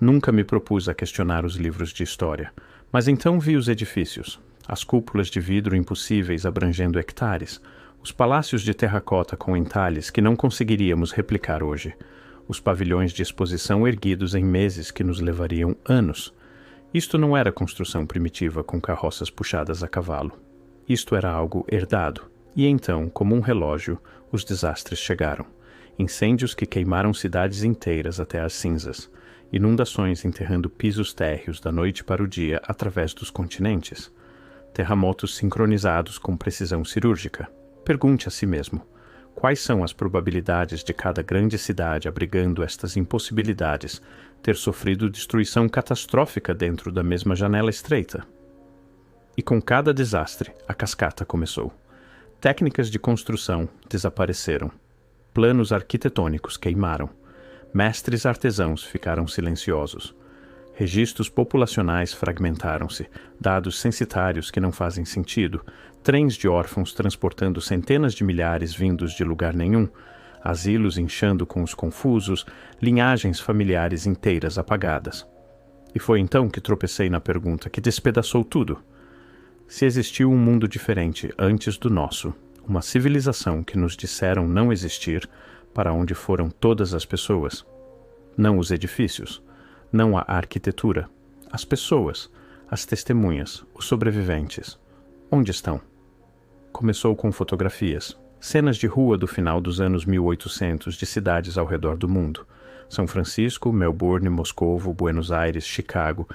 Nunca me propus a questionar os livros de história, mas então vi os edifícios, as cúpulas de vidro impossíveis abrangendo hectares, os palácios de terracota com entalhes que não conseguiríamos replicar hoje, os pavilhões de exposição erguidos em meses que nos levariam anos. Isto não era construção primitiva com carroças puxadas a cavalo. Isto era algo herdado. E então, como um relógio, os desastres chegaram. Incêndios que queimaram cidades inteiras até as cinzas. Inundações enterrando pisos térreos da noite para o dia através dos continentes. Terremotos sincronizados com precisão cirúrgica. Pergunte a si mesmo, quais são as probabilidades de cada grande cidade abrigando estas impossibilidades ter sofrido destruição catastrófica dentro da mesma janela estreita? E com cada desastre, a cascata começou. Técnicas de construção desapareceram. Planos arquitetônicos queimaram. Mestres artesãos ficaram silenciosos. Registros populacionais fragmentaram-se, dados censitários que não fazem sentido, trens de órfãos transportando centenas de milhares vindos de lugar nenhum, asilos inchando com os confusos, linhagens familiares inteiras apagadas. E foi então que tropecei na pergunta que despedaçou tudo. Se existiu um mundo diferente antes do nosso, uma civilização que nos disseram não existir, para onde foram todas as pessoas? Não os edifícios, não a arquitetura, as pessoas, as testemunhas, os sobreviventes. Onde estão? Começou com fotografias, cenas de rua do final dos anos 1800 de cidades ao redor do mundo. São Francisco, Melbourne, Moscovo, Buenos Aires, Chicago.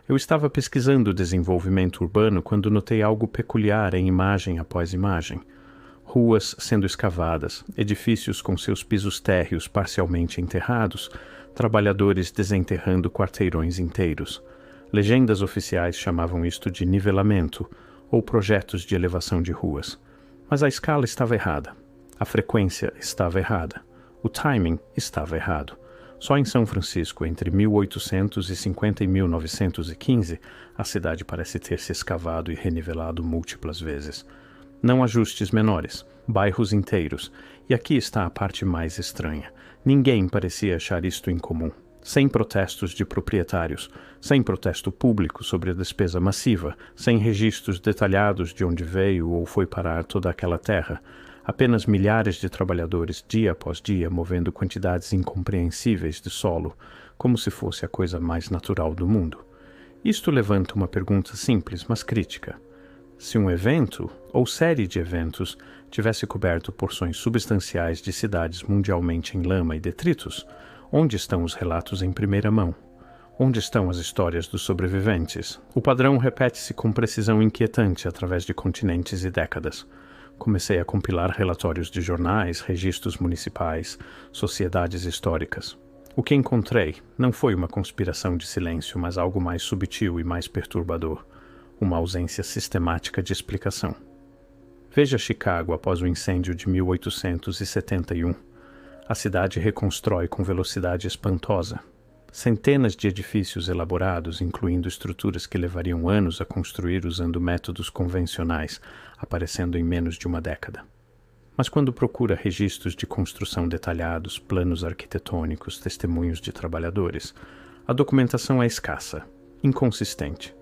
Eu estava pesquisando o desenvolvimento urbano quando notei algo peculiar em imagem após imagem. Ruas sendo escavadas, edifícios com seus pisos térreos parcialmente enterrados, trabalhadores desenterrando quarteirões inteiros. Legendas oficiais chamavam isto de nivelamento, ou projetos de elevação de ruas. Mas a escala estava errada. A frequência estava errada. O timing estava errado. Só em São Francisco, entre 1850 e 1915, a cidade parece ter se escavado e renivelado múltiplas vezes. Não ajustes menores, bairros inteiros. E aqui está a parte mais estranha. Ninguém parecia achar isto incomum. Sem protestos de proprietários, sem protesto público sobre a despesa massiva, sem registros detalhados de onde veio ou foi parar toda aquela terra, apenas milhares de trabalhadores dia após dia movendo quantidades incompreensíveis de solo, como se fosse a coisa mais natural do mundo. Isto levanta uma pergunta simples, mas crítica. Se um evento, ou série de eventos, tivesse coberto porções substanciais de cidades mundialmente em lama e detritos, onde estão os relatos em primeira mão? Onde estão as histórias dos sobreviventes? O padrão repete-se com precisão inquietante através de continentes e décadas. Comecei a compilar relatórios de jornais, registros municipais, sociedades históricas. O que encontrei não foi uma conspiração de silêncio, mas algo mais subtil e mais perturbador. Uma ausência sistemática de explicação. Veja Chicago após o incêndio de 1871. A cidade reconstrói com velocidade espantosa. Centenas de edifícios elaborados, incluindo estruturas que levariam anos a construir usando métodos convencionais, aparecendo em menos de uma década. Mas quando procura registros de construção detalhados, planos arquitetônicos, testemunhos de trabalhadores, a documentação é escassa, inconsistente.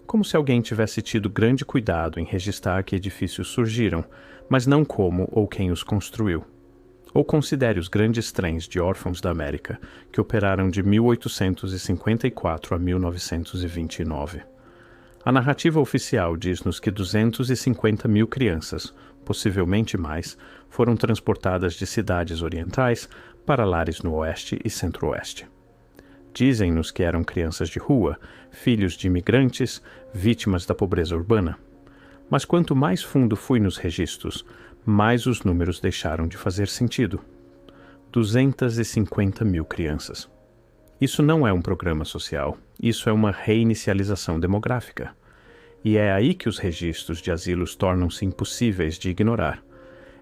Como se alguém tivesse tido grande cuidado em registrar que edifícios surgiram, mas não como ou quem os construiu. Ou considere os grandes trens de órfãos da América, que operaram de 1854 a 1929. A narrativa oficial diz-nos que 250 mil crianças, possivelmente mais, foram transportadas de cidades orientais para lares no oeste e centro-oeste. Dizem-nos que eram crianças de rua, filhos de imigrantes, vítimas da pobreza urbana. Mas quanto mais fundo fui nos registros, mais os números deixaram de fazer sentido. 250 mil crianças. Isso não é um programa social, isso é uma reinicialização demográfica. E é aí que os registros de asilos tornam-se impossíveis de ignorar.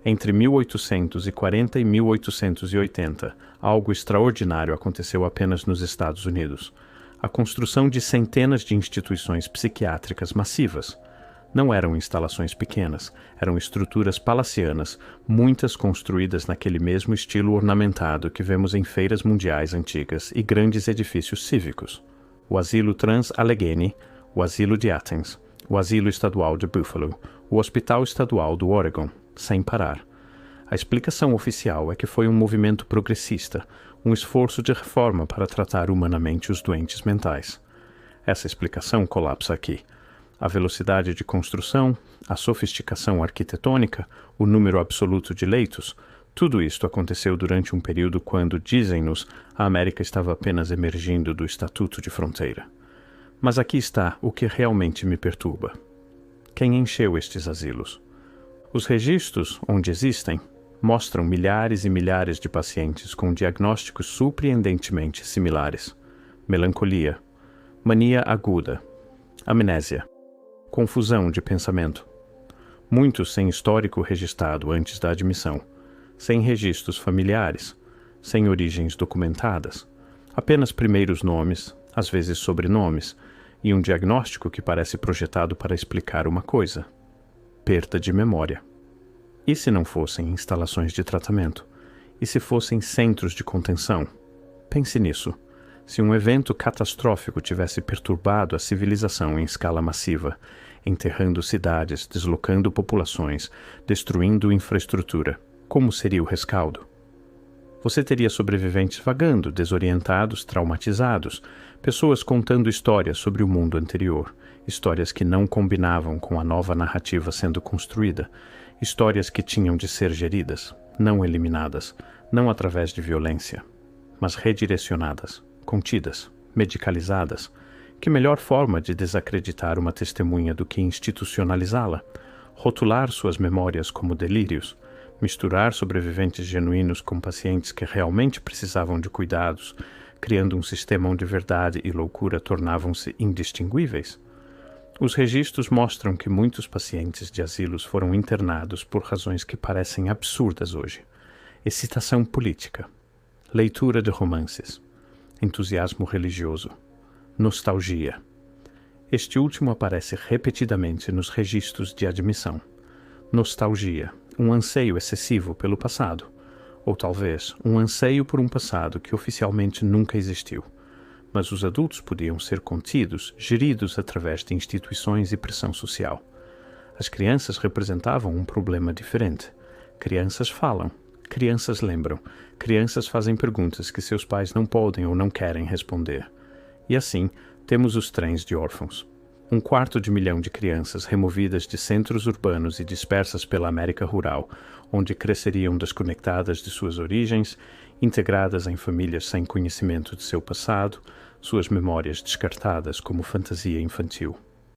Entre 1840 e 1880, algo extraordinário aconteceu apenas nos Estados Unidos. A construção de centenas de instituições psiquiátricas massivas. Não eram instalações pequenas, eram estruturas palacianas, muitas construídas naquele mesmo estilo ornamentado que vemos em feiras mundiais antigas e grandes edifícios cívicos. O Asilo Trans-Allegheny, o Asilo de Athens, o Asilo Estadual de Buffalo, o Hospital Estadual do Oregon, sem parar. A explicação oficial é que foi um movimento progressista, um esforço de reforma para tratar humanamente os doentes mentais. Essa explicação colapsa aqui. A velocidade de construção, a sofisticação arquitetônica, o número absoluto de leitos, tudo isto aconteceu durante um período quando, dizem-nos, a América estava apenas emergindo do Estatuto de Fronteira. Mas aqui está o que realmente me perturba. Quem encheu estes asilos? Os registros, onde existem, mostram milhares e milhares de pacientes com diagnósticos surpreendentemente similares: melancolia, mania aguda, amnésia, confusão de pensamento. Muitos sem histórico registrado antes da admissão, sem registros familiares, sem origens documentadas, apenas primeiros nomes, às vezes sobrenomes, e um diagnóstico que parece projetado para explicar uma coisa: perda de memória. E se não fossem instalações de tratamento? E se fossem centros de contenção? Pense nisso. Se um evento catastrófico tivesse perturbado a civilização em escala massiva, enterrando cidades, deslocando populações, destruindo infraestrutura, como seria o rescaldo? Você teria sobreviventes vagando, desorientados, traumatizados, pessoas contando histórias sobre o mundo anterior, histórias que não combinavam com a nova narrativa sendo construída, histórias que tinham de ser geridas, não eliminadas, não através de violência, mas redirecionadas, contidas, medicalizadas. Que melhor forma de desacreditar uma testemunha do que institucionalizá-la, rotular suas memórias como delírios, misturar sobreviventes genuínos com pacientes que realmente precisavam de cuidados, criando um sistema onde verdade e loucura tornavam-se indistinguíveis? Os registros mostram que muitos pacientes de asilos foram internados por razões que parecem absurdas hoje: excitação política, leitura de romances, entusiasmo religioso, nostalgia. Este último aparece repetidamente nos registros de admissão. Nostalgia, um anseio excessivo pelo passado, ou talvez um anseio por um passado que oficialmente nunca existiu. Mas os adultos podiam ser contidos, geridos através de instituições e pressão social. As crianças representavam um problema diferente. Crianças falam, crianças lembram, crianças fazem perguntas que seus pais não podem ou não querem responder. E assim, temos os trens de órfãos. 250 de crianças removidas de centros urbanos e dispersas pela América rural, onde cresceriam desconectadas de suas origens, integradas em famílias sem conhecimento de seu passado, suas memórias descartadas como fantasia infantil.